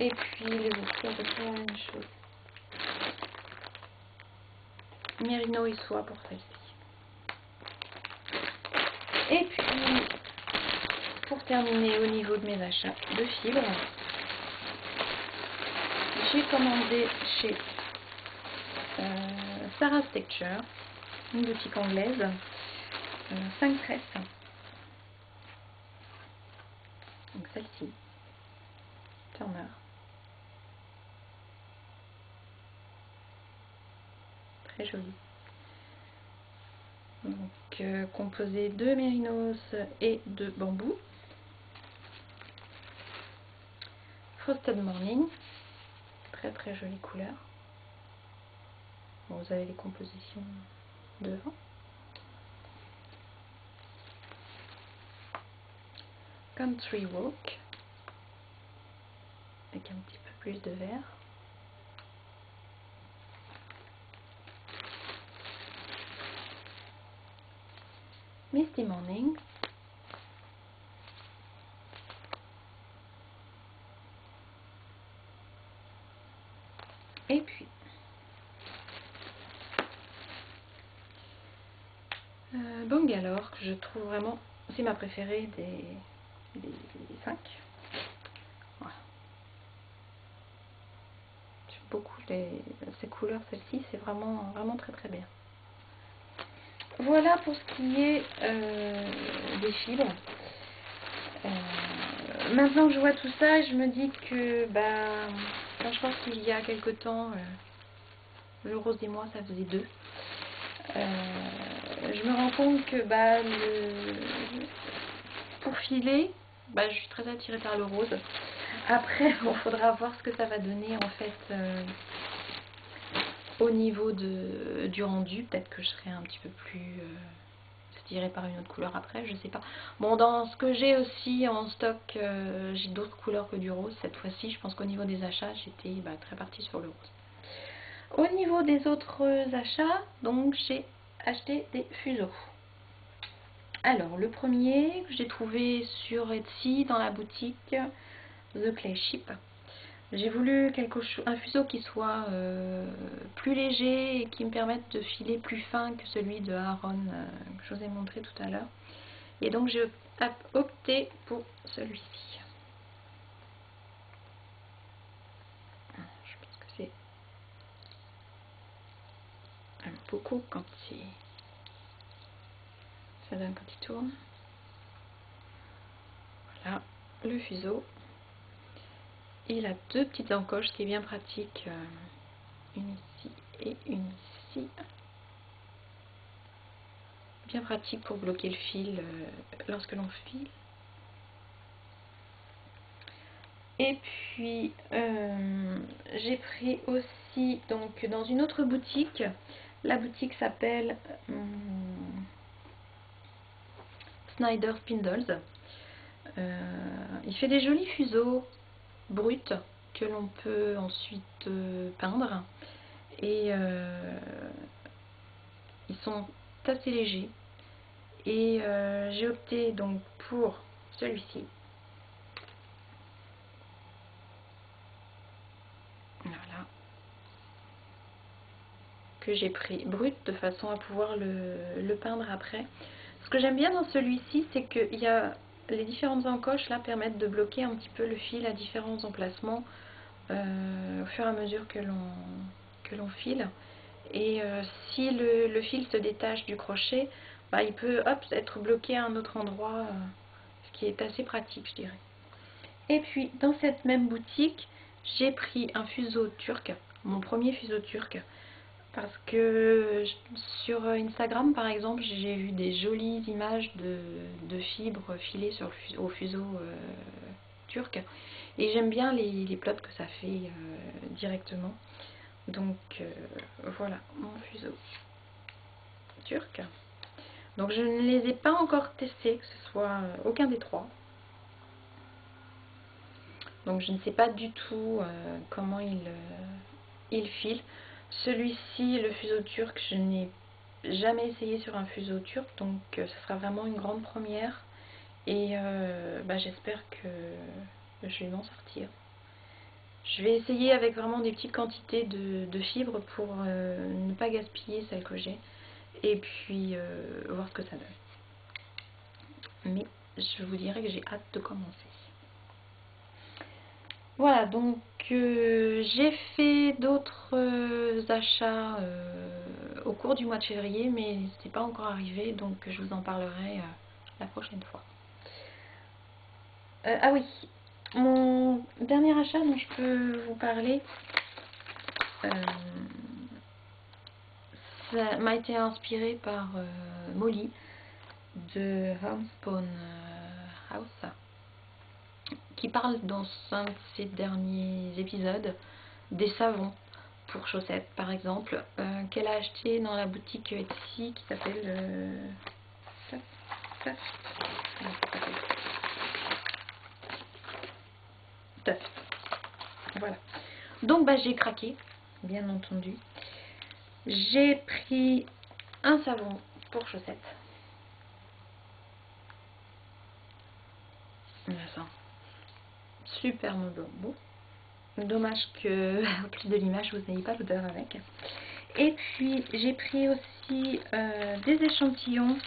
Et puis les autres, c'est à peu près la même chose. Mérino et soie pour celle-ci. Et puis, pour terminer au niveau de mes achats de fibres, j'ai commandé chez Sarah's Texture, une boutique anglaise, 5 tresses. Donc celle-ci, Turner. Très jolie. Donc composée de mérinos et de bambou. Frosted Morning, très très jolie couleur. Bon, vous avez les compositions devant. Country Walk, avec un petit peu plus de vert. Misty Morning. Et puis Bangalore, que je trouve vraiment, c'est ma préférée des 5. Voilà. J'aime beaucoup ces couleurs, celle-ci, c'est vraiment très très bien. Voilà pour ce qui est des fibres. Maintenant que je vois tout ça, je me dis que bah, quand je pense qu'il y a quelque temps, le rose et moi ça faisait deux. Je me rends compte que bah, pour filer, bah, je suis très attirée par le rose. Après, il faudra voir ce que ça va donner en fait au niveau du rendu. Peut-être que je serai un petit peu plus attirée par une autre couleur après, je sais pas. Bon, dans ce que j'ai aussi en stock, j'ai d'autres couleurs que du rose cette fois-ci. Je pense qu'au niveau des achats, j'étais très partie sur le rose. Au niveau des autres achats, donc j'ai acheté des fuseaux. Alors, le premier que j'ai trouvé sur Etsy dans la boutique The Clay Ship. J'ai voulu un fuseau qui soit plus léger et qui me permette de filer plus fin que celui de Aaron que je vous ai montré tout à l'heure. Et donc j'ai opté pour celui-ci. Je pense que c'est beaucoup quand ça donne quand il tourne. Voilà le fuseau. Il a deux petites encoches, ce qui est bien pratique. Une ici et une ici. Bien pratique pour bloquer le fil lorsque l'on file. Et puis j'ai pris aussi donc dans une autre boutique. La boutique s'appelle Snyder Spindles. Il fait des jolis fuseaux bruts que l'on peut ensuite peindre. Et ils sont assez légers. Et j'ai opté donc pour celui-ci. Voilà. Que j'ai pris brut de façon à pouvoir le peindre après. Ce que j'aime bien dans celui-ci, c'est que les différentes encoches là permettent de bloquer un petit peu le fil à différents emplacements au fur et à mesure que l'on file. Et si le fil se détache du crochet, il peut être bloqué à un autre endroit, ce qui est assez pratique, je dirais. Et puis dans cette même boutique, j'ai pris un fuseau turc, mon premier fuseau turc, parce que sur Instagram par exemple, j'ai vu des jolies images de fibres filées au fuseau turc, et j'aime bien les plots que ça fait directement. Donc voilà mon fuseau turc. Donc je ne les ai pas encore testés, que ce soit aucun des trois. Donc je ne sais pas du tout comment il file. Celui-ci, le fuseau turc, je n'ai jamais essayé sur un fuseau turc, donc ce sera vraiment une grande première. Et j'espère que je vais m'en sortir. Je vais essayer avec vraiment des petites quantités de fibres pour ne pas gaspiller celles que j'ai. Et puis voir ce que ça donne. Mais je vous dirai que j'ai hâte de commencer. Voilà, donc j'ai fait d'autres achats au cours du mois de février, mais c'est pas encore arrivé, donc je vous en parlerai la prochaine fois. Ah oui, mon dernier achat dont je peux vous parler ça m'a été inspiré par Molly de Homespawn House, qui parle dans un de ses derniers épisodes des savons pour chaussettes par exemple, qu'elle a acheté dans la boutique Etsy qui s'appelle Tuft. Voilà. Donc j'ai craqué, bien entendu. J'ai pris un savon pour chaussettes. Ça superbe beau. Dommage que, au plus de l'image, vous n'ayez pas l'odeur avec. Et puis, j'ai pris aussi des échantillons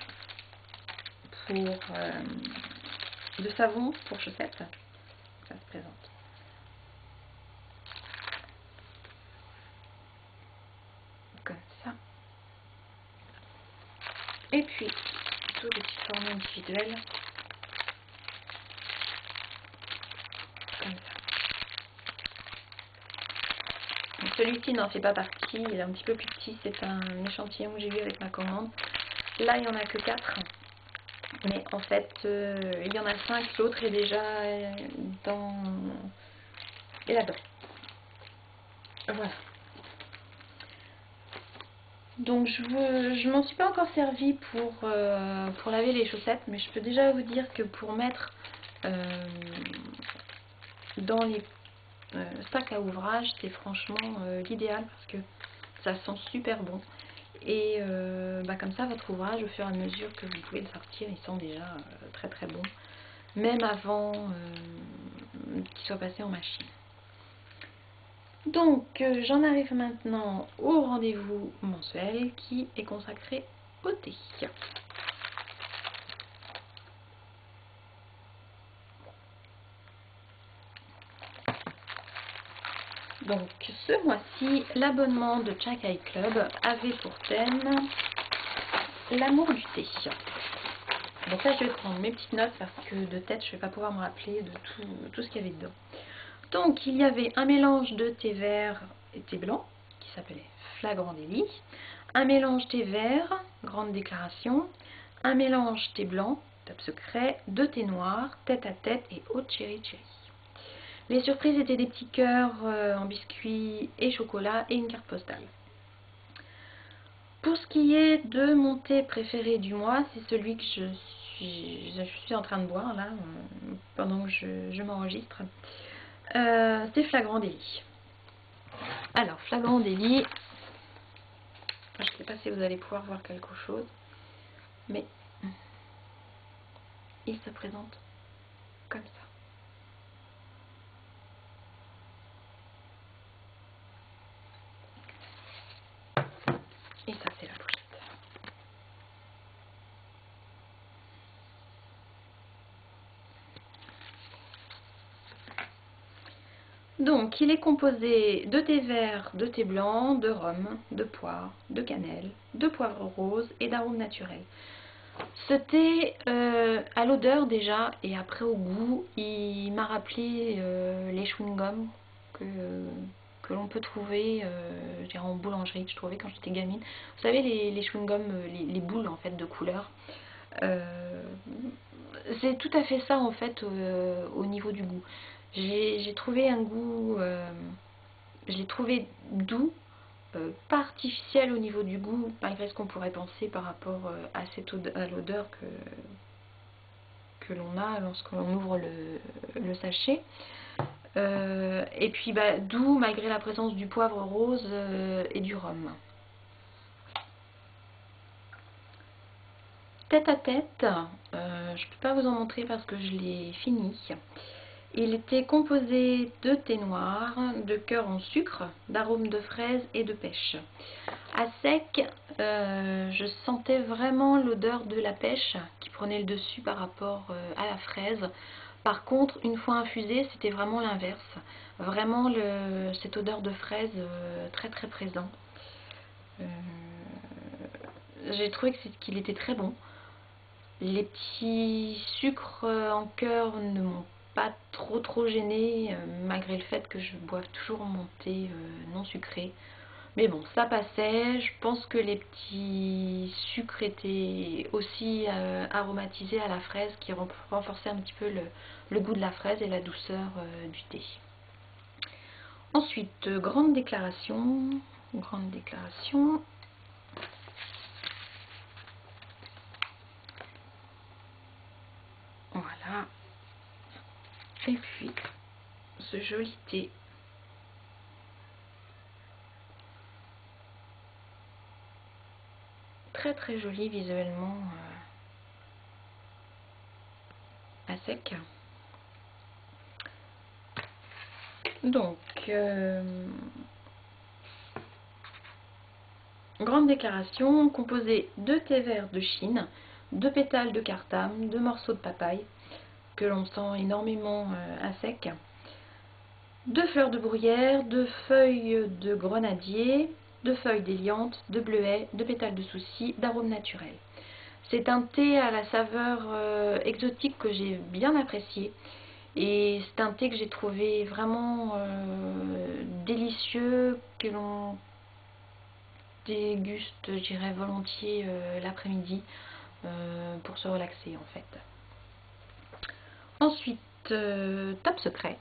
de savon pour chaussettes. Ça se présente. Comme ça. Et puis, plutôt des petites formes individuelles. celui-ci n'en fait pas partie, il est un petit peu plus petit, c'est un échantillon que j'ai eu avec ma commande. Là il n'y en a que 4, mais en fait il y en a 5, l'autre est déjà dans... et là-dedans. Voilà. Donc je m'en suis pas encore servi pour laver les chaussettes, mais je peux déjà vous dire que pour mettre dans les sacs à ouvrage, c'est franchement l'idéal parce que ça sent super bon. Et comme ça, votre ouvrage, au fur et à mesure que vous pouvez le sortir, il sent déjà très très bon, même avant qu'il soit passé en machine. Donc j'en arrive maintenant au rendez-vous mensuel qui est consacré au thé. Donc ce mois-ci, l'abonnement de Chakai Club avait pour thème l'amour du thé. Donc là je vais prendre mes petites notes parce que de tête je ne vais pas pouvoir me rappeler de tout ce qu'il y avait dedans. Donc il y avait un mélange de thé vert et thé blanc qui s'appelait Flagrant Délit, un mélange thé vert, Grande Déclaration, un mélange thé blanc, Top Secret, deux thés noirs, Tête à Tête et Haute Cherry Cherry. Les surprises étaient des petits cœurs en biscuits et chocolat et une carte postale. Pour ce qui est de mon thé préféré du mois, c'est celui que je suis en train de boire là, pendant que je m'enregistre. C'est Flagrant Délit. Alors, Flagrant Délit, je ne sais pas si vous allez pouvoir voir quelque chose, mais il se présente comme ça. Et ça, c'est la pochette. Donc, il est composé de thé vert, de thé blanc, de rhum, de poire, de cannelle, de poivre rose et d'arômes naturels. Ce thé, à l'odeur déjà, et après au goût, il m'a rappelé les chewing-gums que l'on peut trouver en boulangerie, que je trouvais quand j'étais gamine. Vous savez, les chewing-gums, les boules en fait de couleur. C'est tout à fait ça en fait au niveau du goût. J'ai trouvé un goût, je l'ai trouvé doux, pas artificiel au niveau du goût, malgré ce qu'on pourrait penser par rapport à l'odeur que l'on a lorsqu'on ouvre le sachet. Et puis doux malgré la présence du poivre rose et du rhum. Tête à Tête, je ne peux pas vous en montrer parce que je l'ai fini. Il était composé de thé noir, de cœur en sucre, d'arômes de fraise et de pêche. À sec, je sentais vraiment l'odeur de la pêche qui prenait le dessus par rapport à la fraise. Par contre, une fois infusé, c'était vraiment l'inverse. Vraiment cette odeur de fraise très très présent. J'ai trouvé qu'il était très bon. Les petits sucres en cœur ne m'ont pas trop gêné, malgré le fait que je boive toujours mon thé non sucré. Mais bon, ça passait. Je pense que les petits sucres étaient aussi aromatisés à la fraise, qui renforçaient un petit peu le goût de la fraise et la douceur du thé. Ensuite, Grande Déclaration. Grande Déclaration. Voilà. Et puis, ce joli thé. Très très joli visuellement à sec. Donc, Grande Déclaration, composée de thé vert de Chine, de pétales de cartame, de morceaux de papaye, que l'on sent énormément à sec, de fleurs de bruyère, de feuilles de grenadier, de feuilles d'éliante, de bleuets, de pétales de souci, d'arômes naturels. C'est un thé à la saveur exotique que j'ai bien apprécié. Et c'est un thé que j'ai trouvé vraiment délicieux, que l'on déguste, je dirais volontiers l'après-midi pour se relaxer en fait. Ensuite, Top Secret.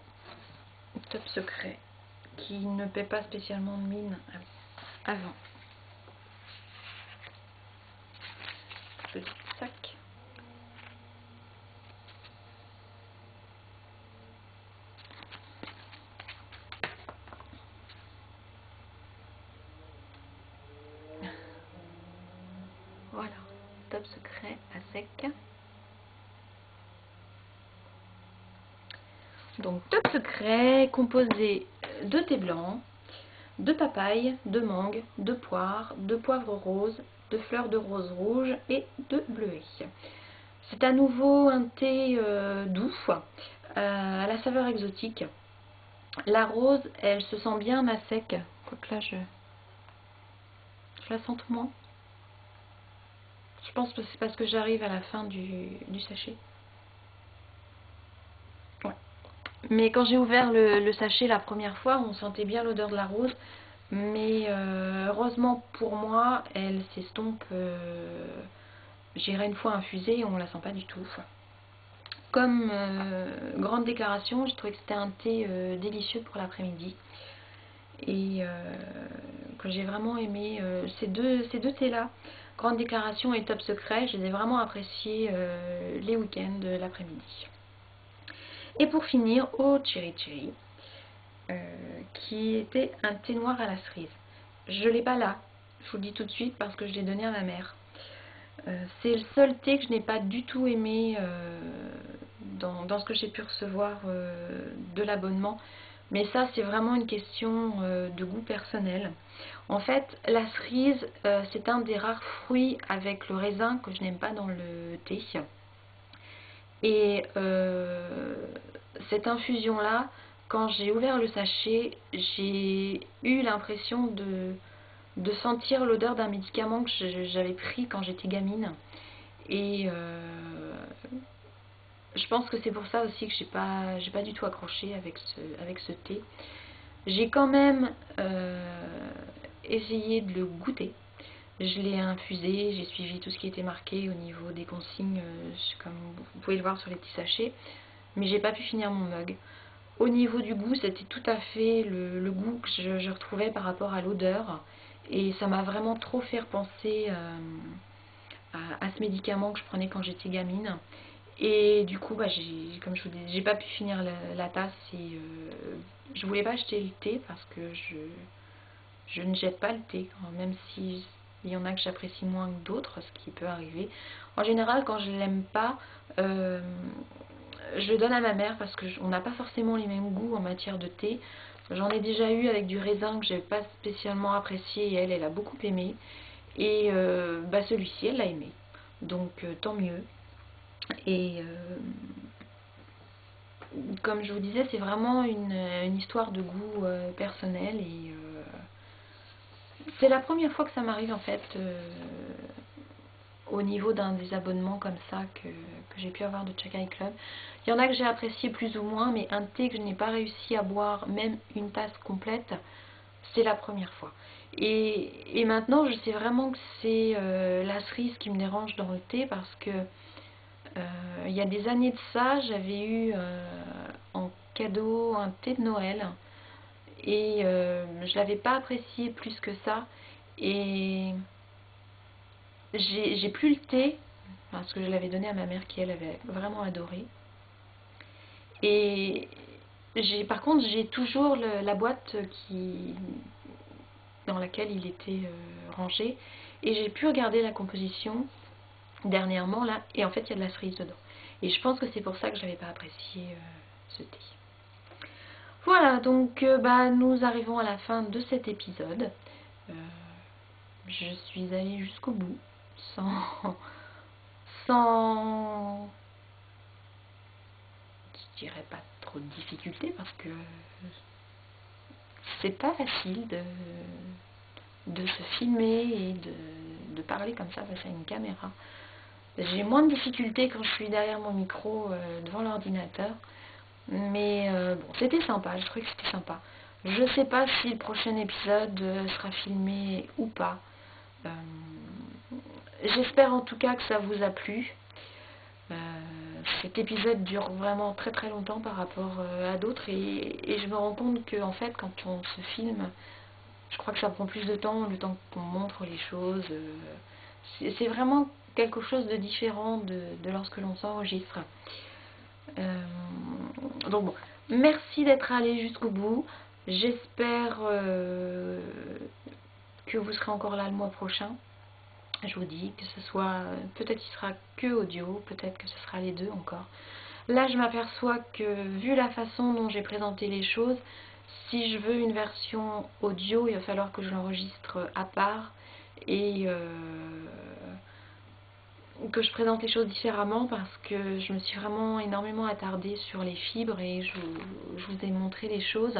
Top Secret qui ne paie pas spécialement de mine avant. Petit sac. Voilà, Top Secret à sec. Donc Top Secret composé de thé blanc, de papaye, de mangue, de poire, de poivre rose, de fleurs de rose rouge et de bleuet. C'est à nouveau un thé doux, à la saveur exotique. La rose, elle se sent bien à sec. Quoique là, je la sente moins. Je pense que c'est parce que j'arrive à la fin du sachet. Ouais. Mais quand j'ai ouvert le sachet la première fois, on sentait bien l'odeur de la rose. Mais heureusement pour moi, elle s'estompe, j'irai une fois infusée et on ne la sent pas du tout. Comme grande déclaration, j'ai trouvé que c'était un thé délicieux pour l'après-midi. Et que j'ai vraiment aimé ces deux thés-là, Grande Déclaration et Top Secret, je les ai vraiment appréciés les week-ends de l'après-midi. Et pour finir, au Cherry Cherry, qui était un thé noir à la cerise. Je ne l'ai pas là, je vous le dis tout de suite parce que je l'ai donné à ma mère. C'est le seul thé que je n'ai pas du tout aimé dans ce que j'ai pu recevoir de l'abonnement. Mais ça, c'est vraiment une question de goût personnel. En fait, la cerise, c'est un des rares fruits avec le raisin que je n'aime pas dans le thé. Et cette infusion-là, quand j'ai ouvert le sachet, j'ai eu l'impression de sentir l'odeur d'un médicament que j'avais pris quand j'étais gamine. Et je pense que c'est pour ça aussi que j'ai pas du tout accroché avec ce thé. J'ai quand même essayé de le goûter. Je l'ai infusé, j'ai suivi tout ce qui était marqué au niveau des consignes, comme vous pouvez le voir sur les petits sachets, mais j'ai pas pu finir mon mug. Au niveau du goût, c'était tout à fait le goût que je retrouvais par rapport à l'odeur, et ça m'a vraiment trop fait repenser à ce médicament que je prenais quand j'étais gamine. Et du coup, comme je vous dis, j'ai pas pu finir la tasse et je voulais pas acheter le thé parce que je ne jette pas le thé, même si il y en a que j'apprécie moins que d'autres, ce qui peut arriver. En général, quand je l'aime pas, je le donne à ma mère parce qu'on n'a pas forcément les mêmes goûts en matière de thé. J'en ai déjà eu avec du raisin que j'ai pas spécialement apprécié et elle a beaucoup aimé. Et celui-ci, elle l'a aimé. Donc tant mieux. Et comme je vous disais, c'est vraiment une histoire de goût personnel. Et c'est la première fois que ça m'arrive en fait au niveau d'un des abonnements comme ça que j'ai pu avoir de Chakai Club. Il y en a que j'ai apprécié plus ou moins, mais un thé que je n'ai pas réussi à boire, même une tasse complète, c'est la première fois. Et maintenant, je sais vraiment que c'est la cerise qui me dérange dans le thé parce que il y a des années de ça, j'avais eu en cadeau un thé de Noël et je l'avais pas apprécié plus que ça. Et j'ai plus le thé parce que je l'avais donné à ma mère qui elle avait vraiment adoré. Et par contre j'ai toujours la boîte dans laquelle il était rangé et j'ai pu regarder la composition dernièrement là et en fait il y a de la cerise dedans. Et je pense que c'est pour ça que je n'avais pas apprécié ce thé. Voilà, donc nous arrivons à la fin de cet épisode. Je suis allée jusqu'au bout sans je dirais pas trop de difficultés parce que c'est pas facile de se filmer et de parler comme ça face à une caméra. J'ai moins de difficultés quand je suis derrière mon micro devant l'ordinateur, Mais bon, c'était sympa, je trouvais que c'était sympa. Je sais pas si le prochain épisode sera filmé ou pas. Euh, J'espère en tout cas que ça vous a plu. Euh, Cet épisode dure vraiment très très longtemps par rapport à d'autres et je me rends compte que en fait quand on se filme, je crois que ça prend plus de temps, le temps qu'on montre les choses. C'est vraiment quelque chose de différent de lorsque l'on s'enregistre. Euh, donc bon, merci d'être allé jusqu'au bout. J'espère que vous serez encore là le mois prochain. Je vous dis que ce soit, peut-être il sera que audio, peut-être que ce sera les deux encore. Là, je m'aperçois que vu la façon dont j'ai présenté les choses, si je veux une version audio, il va falloir que je l'enregistre à part et que je présente les choses différemment parce que je me suis vraiment énormément attardée sur les fibres et je vous ai montré les choses.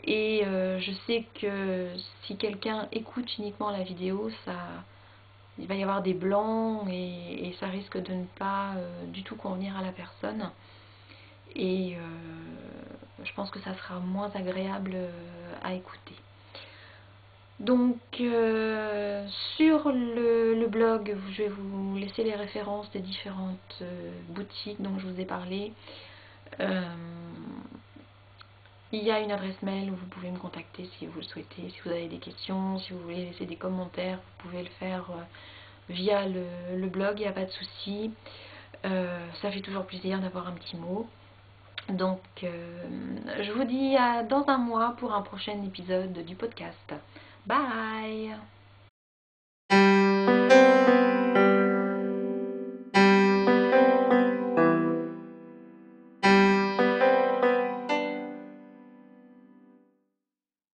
Et je sais que si quelqu'un écoute uniquement la vidéo, il va y avoir des blancs et ça risque de ne pas du tout convenir à la personne. Et je pense que ça sera moins agréable à écouter. Donc sur le blog, je vais vous laisser les références des différentes boutiques dont je vous ai parlé. Il y a une adresse mail où vous pouvez me contacter si vous le souhaitez, si vous avez des questions, si vous voulez laisser des commentaires, vous pouvez le faire via le blog, il n'y a pas de souci. Ça fait toujours plaisir d'avoir un petit mot. Donc je vous dis à dans un mois pour un prochain épisode du podcast. Bye!